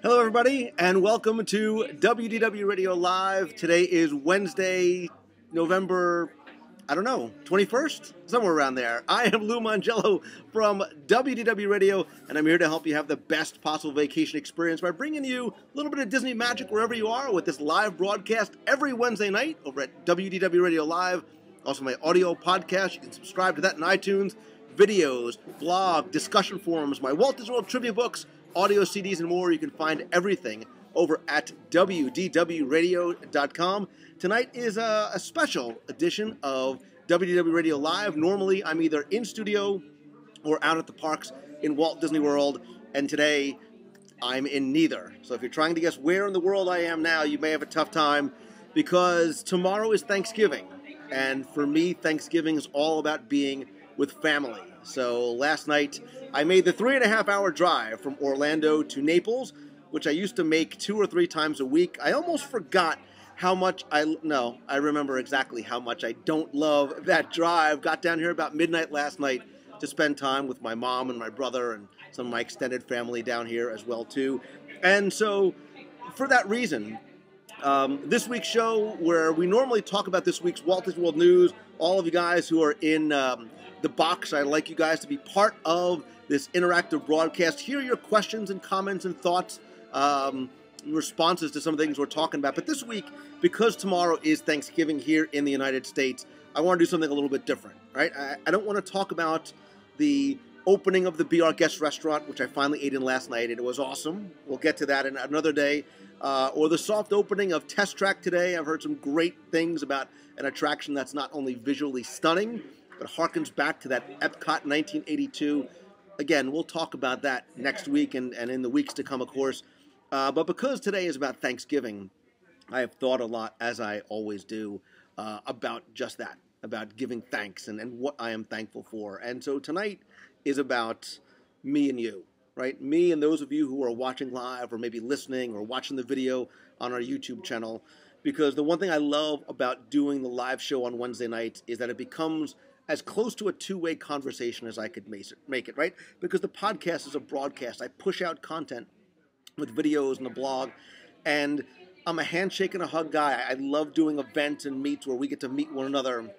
Hello, everybody, and welcome to WDW Radio Live. Today is Wednesday, November, 21st? Somewhere around there. I am Lou Mongello from WDW Radio, and I'm here to help you have the best possible vacation experience by bringing you a little bit of Disney magic wherever you are with this live broadcast every Wednesday night over at WDW Radio Live. Also, my audio podcast. You can subscribe to that in iTunes. Videos, blog, discussion forums, my Walt Disney World trivia books, audio CDs, and more. You can find everything over at WDWRadio.com. Tonight is a special edition of WDW Radio Live. Normally, I'm either in studio or out at the parks in Walt Disney World, and today I'm in neither. So if you're trying to guess where in the world I am now, you may have a tough time because tomorrow is Thanksgiving. And for me, Thanksgiving is all about being with family. So last night, I made the 3.5-hour drive from Orlando to Naples, which I used to make 2 or 3 times a week. I almost forgot how much I remember exactly how much I don't love that drive. Got down here about midnight last night to spend time with my mom and my brother and some of my extended family down here as well, too. And so, for that reason, this week's show, where we normally talk about this week's Walt Disney World news, all of you guys who are in the box, I'd like you guys to be part of this interactive broadcast. Hear your questions and comments and thoughts, responses to some of the things we're talking about. But this week, because tomorrow is Thanksgiving here in the United States, I want to do something a little bit different, right? I don't want to talk about the opening of the Be Our Guest restaurant, which I finally ate in last night, and it was awesome. We'll get to that in another day. Or the soft opening of Test Track today. I've heard some great things about an attraction that's not only visually stunning, but harkens back to that Epcot 1982. Again, we'll talk about that next week and in the weeks to come, of course. But because today is about Thanksgiving, I have thought a lot, as I always do, about just that, about giving thanks and what I am thankful for. And so tonight is about me and you, right? Me and those of you who are watching live or maybe listening or watching the video on our YouTube channel. Because the one thing I love about doing the live show on Wednesday nights is that it becomes as close to a two-way conversation as I could make it, right? Because the podcast is a broadcast. I push out content with videos and the blog, and I'm a handshake and a hug guy. I love doing events and meets where we get to meet one another.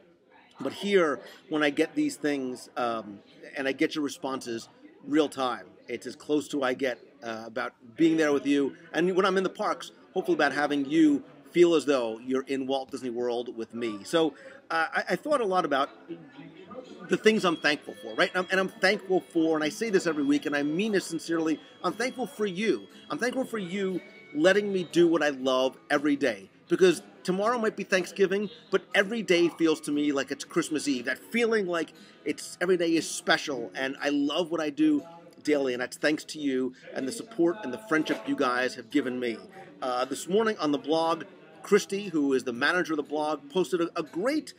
But here, when I get these things and I get your responses real time, it's as close to I get about being there with you. And when I'm in the parks, hopefully about having you feel as though you're in Walt Disney World with me. So I thought a lot about the things I'm thankful for, right? And I'm thankful for, and I say this every week, and I mean this sincerely, I'm thankful for you. I'm thankful for you letting me do what I love every day. Because tomorrow might be Thanksgiving, but every day feels to me like it's Christmas Eve. That feeling like every day is special, and I love what I do daily, and that's thanks to you and the support and the friendship you guys have given me. This morning on the blog, Christy, who is the manager of the blog, posted a great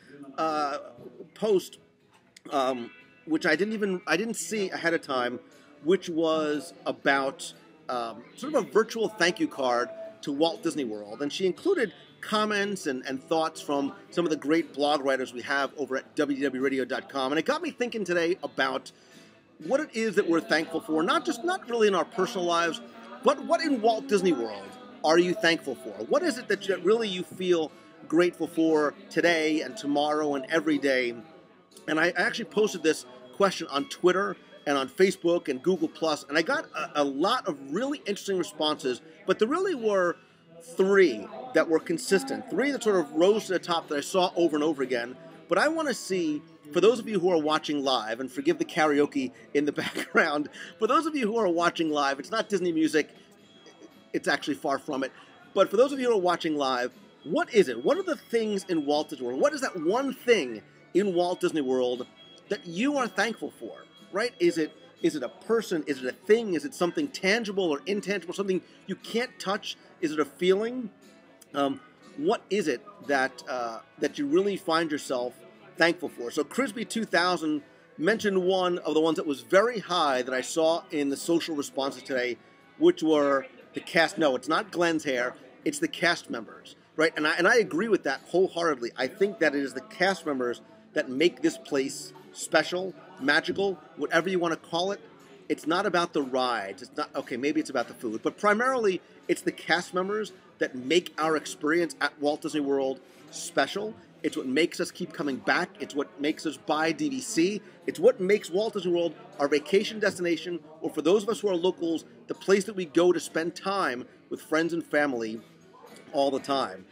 post, which I didn't see ahead of time, which was about sort of a virtual thank you card to Walt Disney World, and she included comments and thoughts from some of the great blog writers we have over at WDWRadio.com, and it got me thinking today about what it is that we're thankful for, not really in our personal lives, but what in Walt Disney World are you thankful for? What is it that really you feel grateful for today and tomorrow and every day? And I actually posted this question on Twitter and on Facebook and Google+, and I got a lot of really interesting responses, but there really were 3 that were consistent, 3 that sort of rose to the top that I saw over and over again. But I want to see, for those of you who are watching live, and forgive the karaoke in the background, for those of you who are watching live, it's not Disney music, it's actually far from it, but for those of you who are watching live, what is it? What are the things in Walt Disney World? What is that one thing in Walt Disney World that you are thankful for, right? Is it a person? Is it a thing? Is it something tangible or intangible, something you can't touch? Is it a feeling? What is it that you really find yourself thankful for? So Crisby 2000 mentioned one of the ones that was very high that I saw in the social responses today, which were the cast. No, it's not Glenn's hair. It's the cast members, right? And I agree with that wholeheartedly. I think that it is the cast members that make this place special, magical, whatever you want to call it. it's not about the rides. It's not, okay, maybe it's about the food, but primarily it's the cast members that make our experience at Walt Disney World special. It's what makes us keep coming back. It's what makes us buy DVC. It's what makes Walt Disney World our vacation destination, or for those of us who are locals, the place that we go to spend time with friends and family all the time.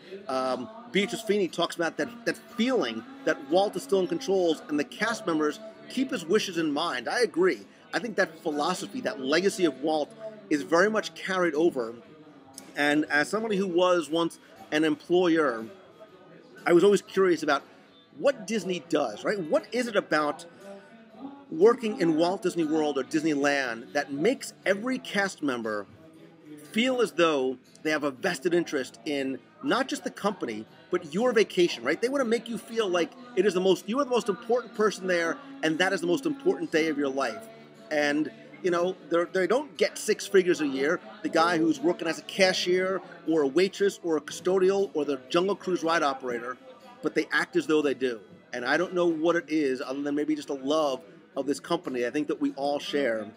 Beatrice Feeney talks about that feeling that Walt is still in control and the cast members keep his wishes in mind. I agree. I think that philosophy, that legacy of Walt is very much carried over. And as somebody who was once an employer, I was always curious about what Disney does, right? What is it about working in Walt Disney World or Disneyland that makes every cast member feel as though they have a vested interest in not just the company, but your vacation, right? They want to make you feel like you are the most important person there, and that is the most important day of your life. And, you know, they don't get six figures a year. The guy who's working as a cashier or a waitress or a custodial or the Jungle Cruise ride operator, but they act as though they do. And I don't know what it is other than maybe just a love of this company I think that we all share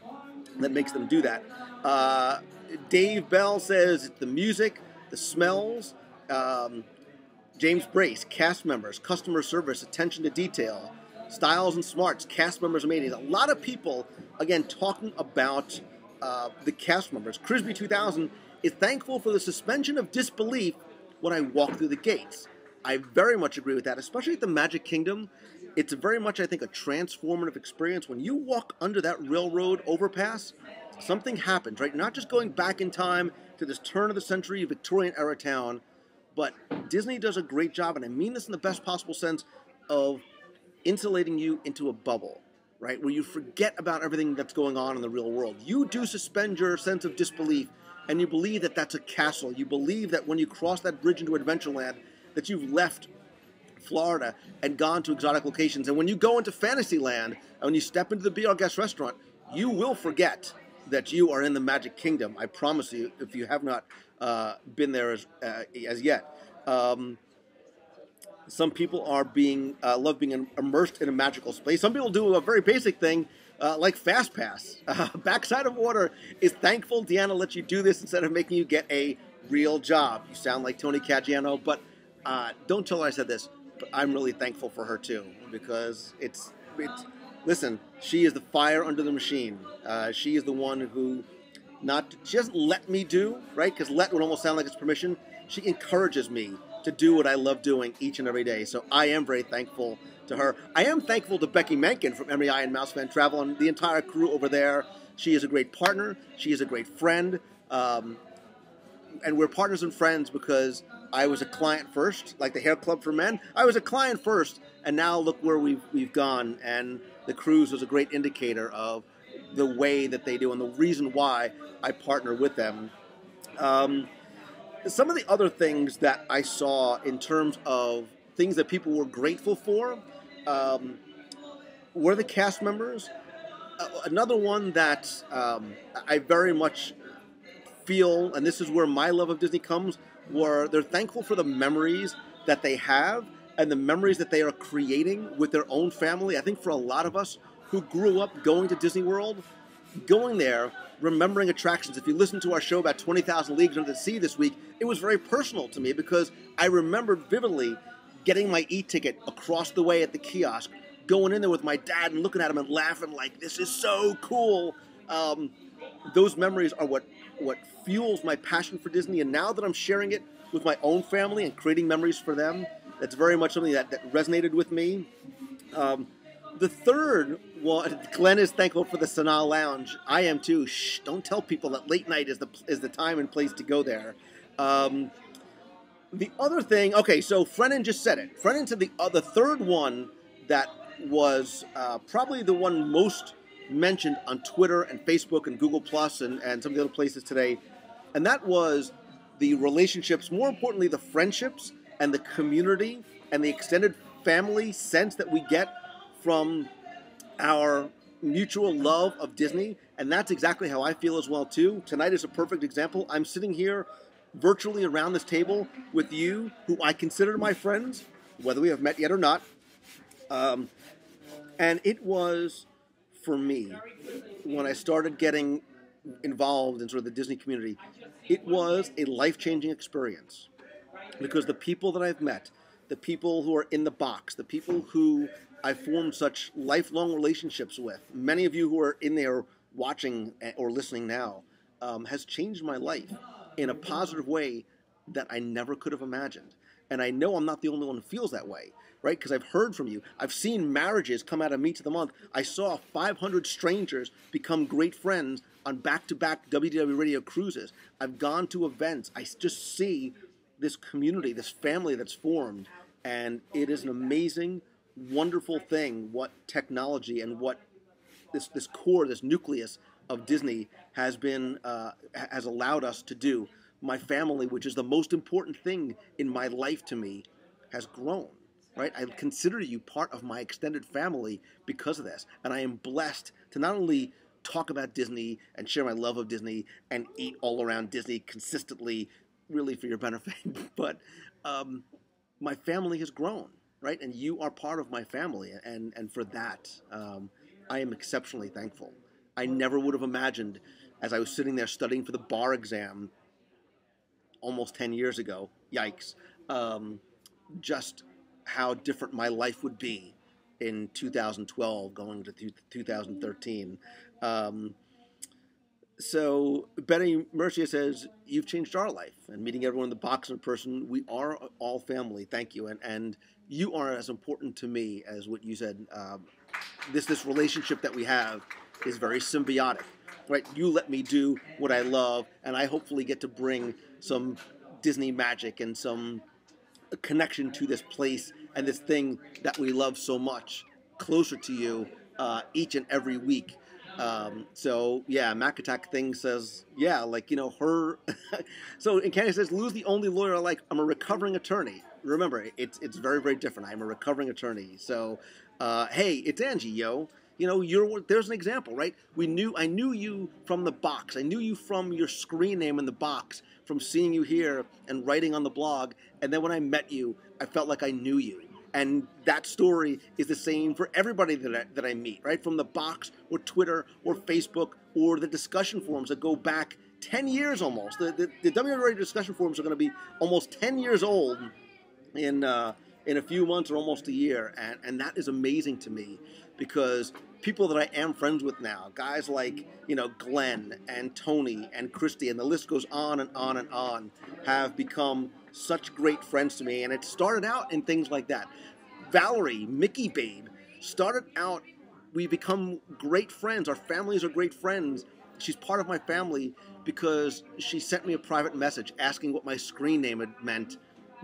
that makes them do that. Dave Bell says it's the music, the smells, James Brace, cast members, customer service, attention to detail, styles and smarts, cast members amazing. A lot of people, again, talking about the cast members. Crisby 2000 is thankful for the suspension of disbelief when I walk through the gates. I very much agree with that, especially at the Magic Kingdom. It's very much, I think, a transformative experience. When you walk under that railroad overpass, something happens, right? You're not just going back in time to this turn-of-the-century Victorian-era town, but Disney does a great job, and I mean this in the best possible sense, of insulating you into a bubble, right? Where you forget about everything that's going on in the real world. You do suspend your sense of disbelief, and you believe that that's a castle. You believe that when you cross that bridge into Adventureland, that you've left Florida and gone to exotic locations. And when you go into Fantasyland, and when you step into the Be Our Guest restaurant, you will forget that you are in the Magic Kingdom. I promise you, if you have not been there as yet. Some people are love being immersed in a magical space. Some people do a very basic thing like Fast Pass. Backside of Water is thankful Deanna lets you do this instead of making you get a real job. You sound like Tony Caggiano, but don't tell her I said this. But I'm really thankful for her too, because it's listen, she is the fire under the machine. She is the one who she doesn't let me do, right? Because let would almost sound like it's permission. She encourages me to do what I love doing each and every day. So I am very thankful to her. I am thankful to Becky Menken from MEI and Mouse Fan Travel and the entire crew over there. She is a great partner. She is a great friend. And we're partners and friends because I was a client first, like the Hair Club for Men. I was a client first, and now look where we've gone. And the cruise was a great indicator of the way that they do and the reason why I partner with them. Some of the other things that I saw in terms of things that people were grateful for were the cast members. Another one that I very much feel, and this is where my love of Disney comes, where they're thankful for the memories that they have and the memories that they are creating with their own family. I think for a lot of us who grew up going to Disney World, going there, remembering attractions. If you listen to our show about 20,000 Leagues Under the Sea this week, it was very personal to me because I remembered vividly getting my e-ticket across the way at the kiosk, going in there with my dad and looking at him and laughing like, this is so cool. Those memories are what fuels my passion for Disney, and now that I'm sharing it with my own family and creating memories for them, that's very much something that resonated with me. The third one, Glenn is thankful for the Sanaa Lounge. I am too. Shh, don't tell people that late night is the time and place to go there. The other thing, okay, so Frennan just said it. Frennan said the third one that was probably the one most mentioned on Twitter and Facebook and Google Plus and some of the other places today, and that was the relationships, more importantly, the friendships and the community and the extended family sense that we get from our mutual love of Disney, and that's exactly how I feel as well, too. Tonight is a perfect example. I'm sitting here virtually around this table with you, who I consider my friends, whether we have met yet or not, and it was for me, when I started getting involved in sort of the Disney community, it was a life-changing experience because the people that I've met, the people who are in the box, the people who I formed such lifelong relationships with, many of you who are in there watching or listening now, has changed my life in a positive way that I never could have imagined. And I know I'm not the only one who feels that way, right? Because I've heard from you. I've seen marriages come out of Meet to the Month. I saw 500 strangers become great friends on back-to-back WDW Radio cruises. I've gone to events. I just see this community, this family that's formed, and it is an amazing, wonderful thing what technology and what this core, this nucleus of Disney has allowed us to do. My family, which is the most important thing in my life to me, has grown, right? I consider you part of my extended family because of this. And I am blessed to not only talk about Disney and share my love of Disney and eat all around Disney consistently, really for your benefit, but my family has grown, right? And you are part of my family. And for that, I am exceptionally thankful. I never would have imagined, as I was sitting there studying for the bar exam almost 10 years ago, yikes, just how different my life would be in 2012 going to 2013. So Betty Mercia says, you've changed our life. And meeting everyone in the box in person, we are all family. Thank you. And you are as important to me as what you said. This relationship that we have is very symbiotic, right? You let me do what I love, and I hopefully get to bring some Disney magic and some connection to this place and this thing that we love so much closer to you each and every week. So yeah, Mac Attack Thing says, yeah, like, you know, her. So, and Candy says, Lou's the only lawyer I like. I'm a recovering attorney. Remember, it's very, very different. I'm a recovering attorney. So, hey, it's Angie, yo. You know, there's an example, right? I knew you from the box. I knew you from your screen name in the box, from seeing you here and writing on the blog. And then when I met you, I felt like I knew you. And that story is the same for everybody that I meet, right? From the box or Twitter or Facebook or the discussion forums that go back 10 years almost. The WDW Radio discussion forums are going to be almost 10 years old in a few months or almost a year. And that is amazing to me because people that I am friends with now, guys like, you know, Glenn and Tony and Christy, and the list goes on and on and on, have become such great friends to me. And it started out in things like that. Valerie, Mickey Babe, started out, we become great friends. Our families are great friends. She's part of my family because she sent me a private message asking what my screen name had meant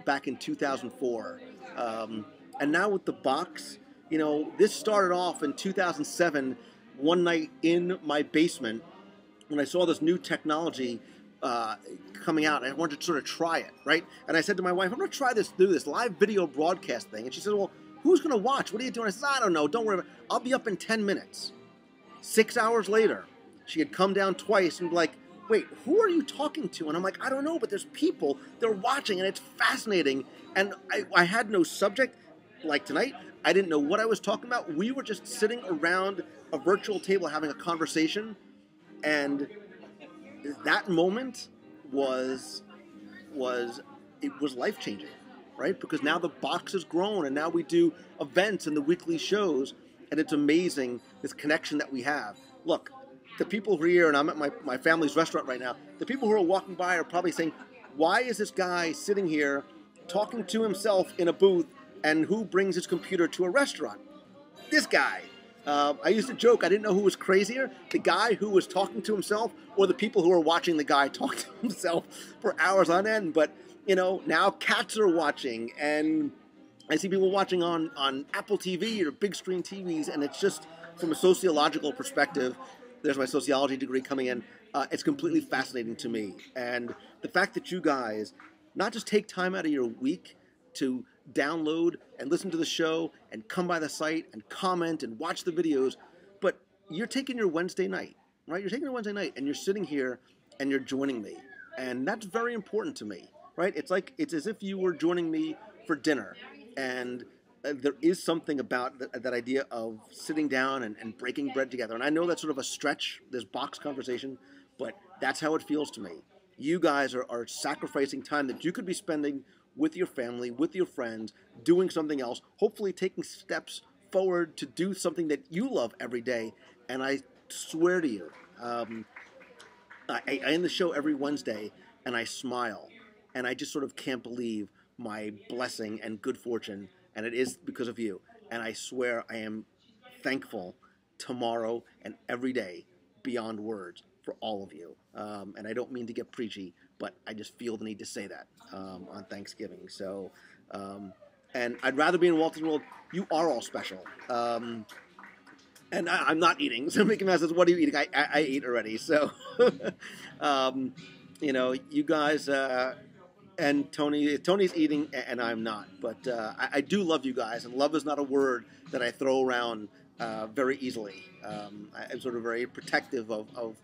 back in 2004. And now with the box, you know, this started off in 2007, one night in my basement when I saw this new technology coming out. I wanted to sort of try it, right? And I said to my wife, I'm going to try this, do this live video broadcast thing. And she said, well, who's going to watch? What are you doing? I said, I don't know. Don't worry about it. I'll be up in 10 minutes. 6 hours later, she had come down twice and be like, wait, who are you talking to? And I'm like, I don't know, but there's people, they're watching, and it's fascinating. And I had no subject. Like tonight, I didn't know what I was talking about. We were just sitting around a virtual table having a conversation, and that moment was life-changing, right? Because now the box has grown, and now we do events and the weekly shows, and it's amazing, this connection that we have. Look, the people who are here, and I'm at my family's restaurant right now, the people who are walking by are probably saying, why is this guy sitting here talking to himself in a booth, and who brings his computer to a restaurant? This guy. I used to joke, I didn't know who was crazier, the guy who was talking to himself or the people who were watching the guy talk to himself for hours on end. But, you know, now cats are watching, and I see people watching on Apple TV or big screen TVs, and it's just, from a sociological perspective, there's my sociology degree coming in, it's completely fascinating to me. And the fact that you guys not just take time out of your week to download and listen to the show and come by the site and comment and watch the videos, but you're taking your Wednesday night, right? You're taking your Wednesday night and you're sitting here and you're joining me. And that's very important to me, right? It's as if you were joining me for dinner. And there is something about that idea of sitting down and breaking bread together. And I know that's sort of a stretch, this box conversation, but that's how it feels to me. You guys are sacrificing time that you could be spending with your family, with your friends, doing something else, hopefully taking steps forward to do something that you love every day. And I swear to you, I end the show every Wednesday and I smile, and I just sort of can't believe my blessing and good fortune, and it is because of you. And I swear I am thankful tomorrow and every day beyond words for all of you. And I don't mean to get preachy, but I just feel the need to say that on Thanksgiving. So, and I'd rather be in Walt Disney World. You are all special. And I'm not eating. So Mickey Mouse says, "What are you eating?" I ate already. So, you know, you guys and Tony's eating, and I'm not. But I do love you guys, and love is not a word that I throw around very easily. I'm sort of very protective of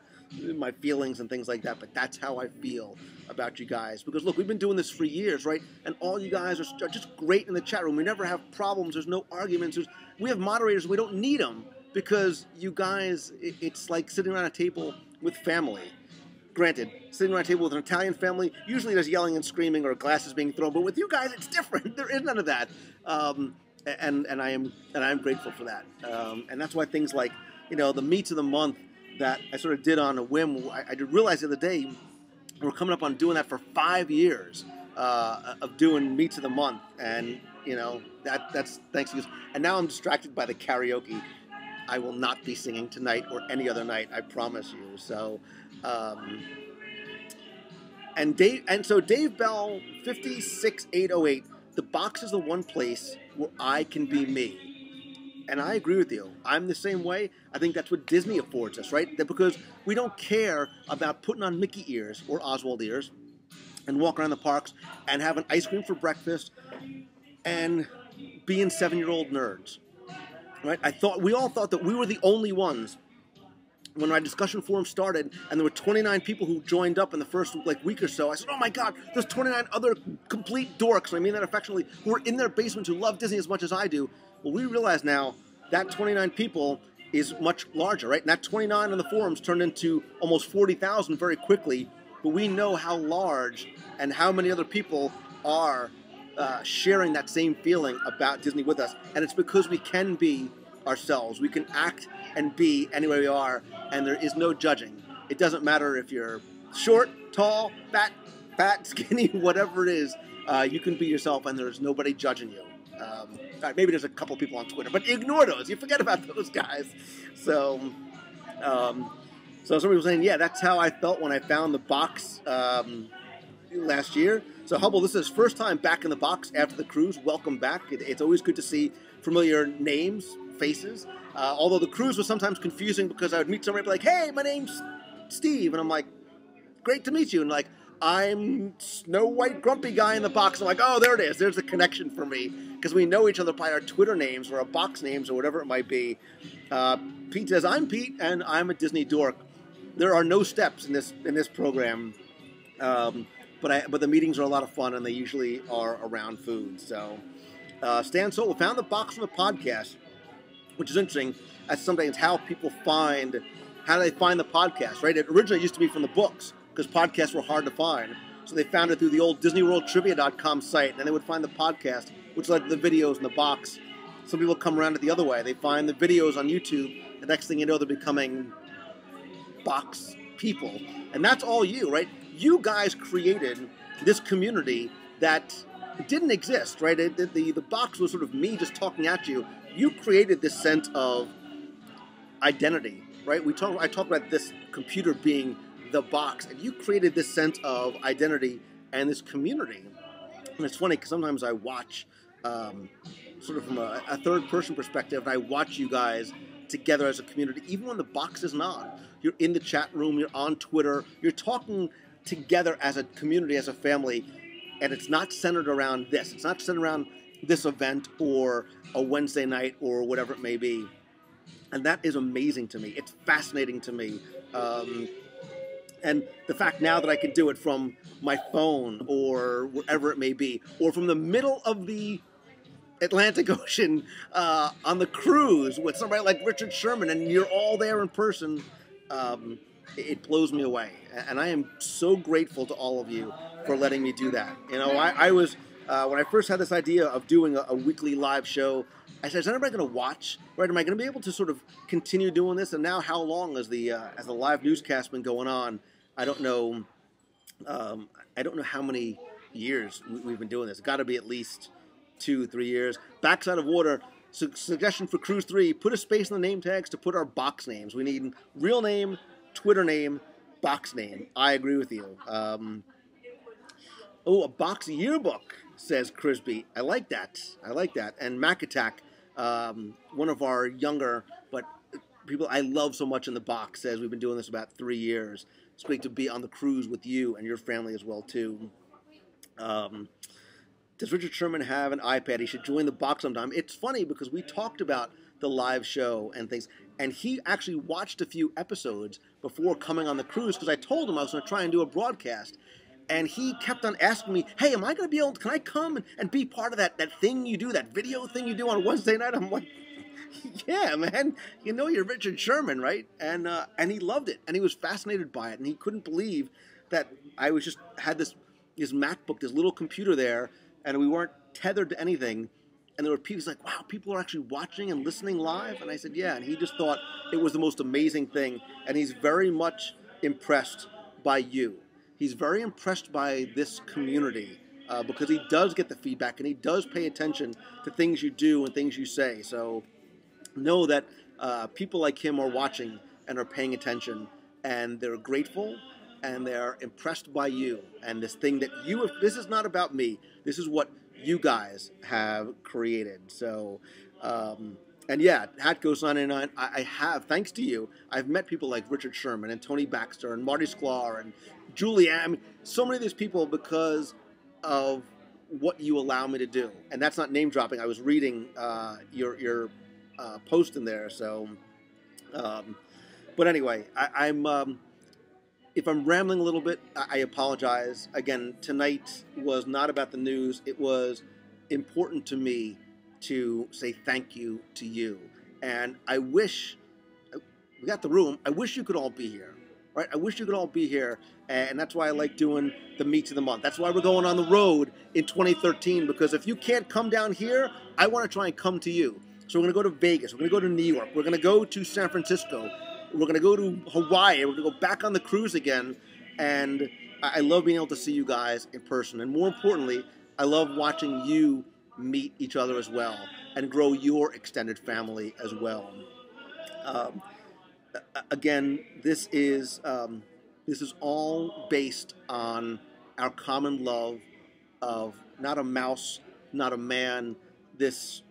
my feelings and things like that. But that's how I feel about you guys. Because look, we've been doing this for years, right? And all you guys are just great in the chat room. We never have problems. There's no arguments. We have moderators. We don't need them. Because you guys, it's like sitting around a table with family. Granted, sitting around a table with an Italian family, usually there's yelling and screaming or glasses being thrown. But with you guys, it's different. There is none of that, and I am grateful for that. And that's why things like, you know, the meets of the month that I sort of did on a whim. I did realize the other day we're coming up on doing that for 5 years of doing meets of the month, and you know that's thanks to you. And now I'm distracted by the karaoke. I will not be singing tonight or any other night, I promise you. So, so Dave Bell 56808, the box is the one place where I can be me. And I agree with you. I'm the same way. I think that's what Disney affords us, right? That because we don't care about putting on Mickey ears or Oswald ears and walk around the parks and having ice cream for breakfast and being 7-year-old nerds. Right? We all thought that we were the only ones when our discussion forum started, and there were 29 people who joined up in the first week or so. I said, "Oh my God, there's 29 other complete dorks," and I mean that affectionately, who are in their basements who love Disney as much as I do. Well, we realize now that 29 people is much larger, right? And that 29 on the forums turned into almost 40,000 very quickly. But we know how large and how many other people are sharing that same feeling about Disney with us. And it's because we can be ourselves. We can act and be anywhere we are, and there is no judging. It doesn't matter if you're short, tall, fat, skinny, whatever it is. You can be yourself, and there's nobody judging you. Maybe there's a couple people on Twitter, but ignore those. You forget about those guys. So somebody was saying, yeah, that's how I felt when I found the box last year. So Hubble, this is his first time back in the box after the cruise. Welcome back. It's always good to see familiar names, faces. Although the cruise was sometimes confusing because I would meet somebody and be like, "Hey, my name's Steve," and I'm like, "Great to meet you," and like, "I'm Snow White Grumpy Guy in the box." I'm like, "Oh, there it is. There's a connection for me," because we know each other by our Twitter names or our box names or whatever it might be. Pete says, "I'm Pete, and I'm a Disney dork." There are no steps in this program, but the meetings are a lot of fun, and they usually are around food. So, Stan Solo found the box from the podcast, which is interesting. As sometimes it's how people how do they find the podcast, right? It originally used to be from the books because podcasts were hard to find. So they found it through the old DisneyWorldTrivia.com site, and then they would find the podcast, which led to the videos in the box. Some people come around it the other way. They find the videos on YouTube. The next thing you know, they're becoming box people. And that's all you, right? You guys created this community that didn't exist, right? The box was sort of me just talking at you. You created this sense of identity, right? I talk about this computer being the box, and you created this sense of identity and this community. And it's funny because sometimes I watch sort of from a third-person perspective, and I watch you guys together as a community, even when the box isn't on. You're in the chat room, you're on Twitter, you're talking together as a community, as a family, and it's not centered around this. It's not centered around this event or a Wednesday night or whatever it may be. And that is amazing to me. It's fascinating to me. And the fact now that I can do it from my phone or wherever it may be, or from the middle of the Atlantic Ocean on the cruise with somebody like Richard Sherman, and you're all there in person, it blows me away. And I am so grateful to all of you for letting me do that. You know, I was, when I first had this idea of doing a weekly live show, I said, is anybody going to watch? Right? Am I going to be able to sort of continue doing this? And now, how long has the live newscast been going on? I don't know. I don't know how many years we've been doing this. It's got to be at least 2-3 years. Backside of Water. Suggestion for Cruise 3: put a space in the name tags to put our box names. We need real name, Twitter name, box name. I agree with you. A box yearbook, says Crisby. I like that. I like that. And Mac Attack, one of our younger but people I love so much in the box, says we've been doing this about 3 years. It's great to be on the cruise with you and your family as well too. Does Richard Sherman have an iPad? He should join the box sometime. It's funny because we talked about the live show and things, and he actually watched a few episodes before coming on the cruise because I told him I was going to try and do a broadcast. And he kept on asking me, hey, am I going to be able to, can I come and be part of that thing you do, that video thing you do on Wednesday night? I'm like, yeah, man, you know you're Richard Sherman, right? And he loved it, and he was fascinated by it, and he couldn't believe that I was just had this MacBook, this little computer there, and we weren't tethered to anything. And there were people, he's like, wow, people are actually watching and listening live? And I said, yeah, and he just thought it was the most amazing thing, and he's very much impressed by you. He's very impressed by this community because he does get the feedback and he does pay attention to things you do and things you say. So know that people like him are watching and are paying attention, and they're grateful and they're impressed by you. And this thing that you have, this is not about me. This is what you guys have created. So, and yeah, Hat Goes 99, I have, thanks to you, I've met people like Richard Sherman and Tony Baxter and Marty Sklar and Julianne. I mean, so many of these people because of what you allow me to do. And that's not name dropping. I was reading your post in there. So, but anyway, I'm if I'm rambling a little bit, I apologize. Again, tonight was not about the news. It was important to me to say thank you to you. And I wish, we got the room, I wish you could all be here. Right? I wish you could all be here, and that's why I like doing the Meets of the Month. That's why we're going on the road in 2013, because if you can't come down here, I want to try and come to you. So we're going to go to Vegas, we're going to go to New York, we're going to go to San Francisco, we're going to go to Hawaii, we're going to go back on the cruise again, and I love being able to see you guys in person. And more importantly, I love watching you meet each other as well and grow your extended family as well. Again, this is all based on our common love of not a mouse, not a man, this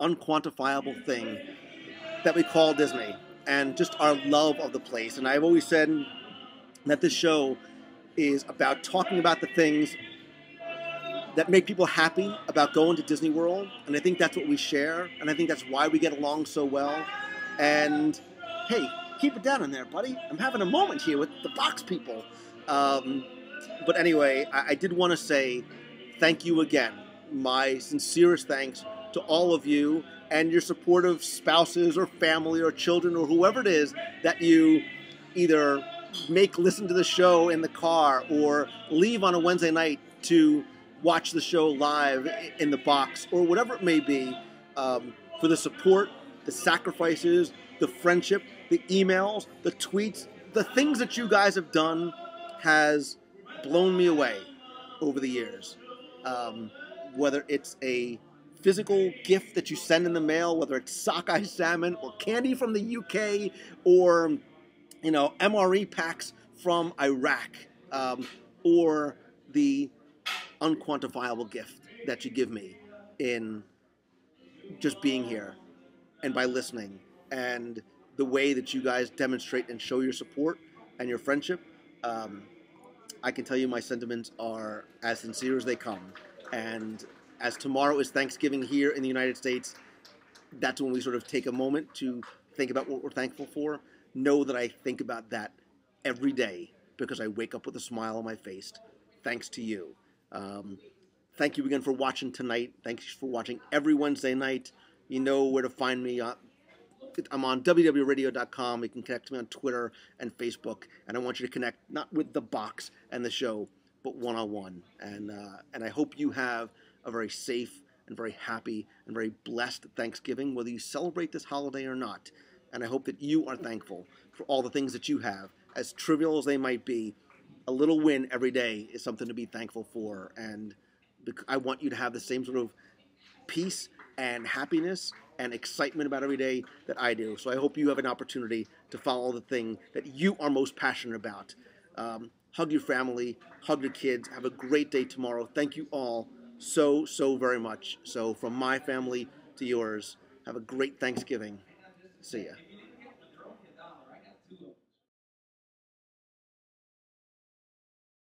unquantifiable thing that we call Disney, and just our love of the place. And I've always said that this show is about talking about the things that make people happy about going to Disney World, and I think that's what we share, and I think that's why we get along so well. And hey, keep it down in there, buddy. I'm having a moment here with the box people. But anyway, I did want to say thank you again. My sincerest thanks to all of you and your supportive spouses or family or children or whoever it is that you either make listen to the show in the car or leave on a Wednesday night to watch the show live in the box or whatever it may be, for the support, the sacrifices, the friendship, the emails, the tweets, the things that you guys have done has blown me away over the years. Whether it's a physical gift that you send in the mail, whether it's sockeye salmon or candy from the UK or, you know, MRE packs from Iraq, or the unquantifiable gift that you give me in just being here and by listening, and the way that you guys demonstrate and show your support and your friendship, I can tell you my sentiments are as sincere as they come. And as tomorrow is Thanksgiving here in the United States, that's when we sort of take a moment to think about what we're thankful for. Know that I think about that every day because I wake up with a smile on my face, thanks to you. Thank you again for watching tonight. Thanks for watching every Wednesday night. You know where to find me. I'm on WDW Radio.com. You can connect to me on Twitter and Facebook. And I want you to connect not with the box and the show, but one-on-one. And I hope you have a very safe and very happy and very blessed Thanksgiving, whether you celebrate this holiday or not. And I hope that you are thankful for all the things that you have, as trivial as they might be. A little win every day is something to be thankful for. And I want you to have the same sort of peace and happiness and excitement about every day that I do. So I hope you have an opportunity to follow the thing that you are most passionate about. Hug your family, hug your kids, have a great day tomorrow. Thank you all so very much. So from my family to yours, have a great Thanksgiving. See ya.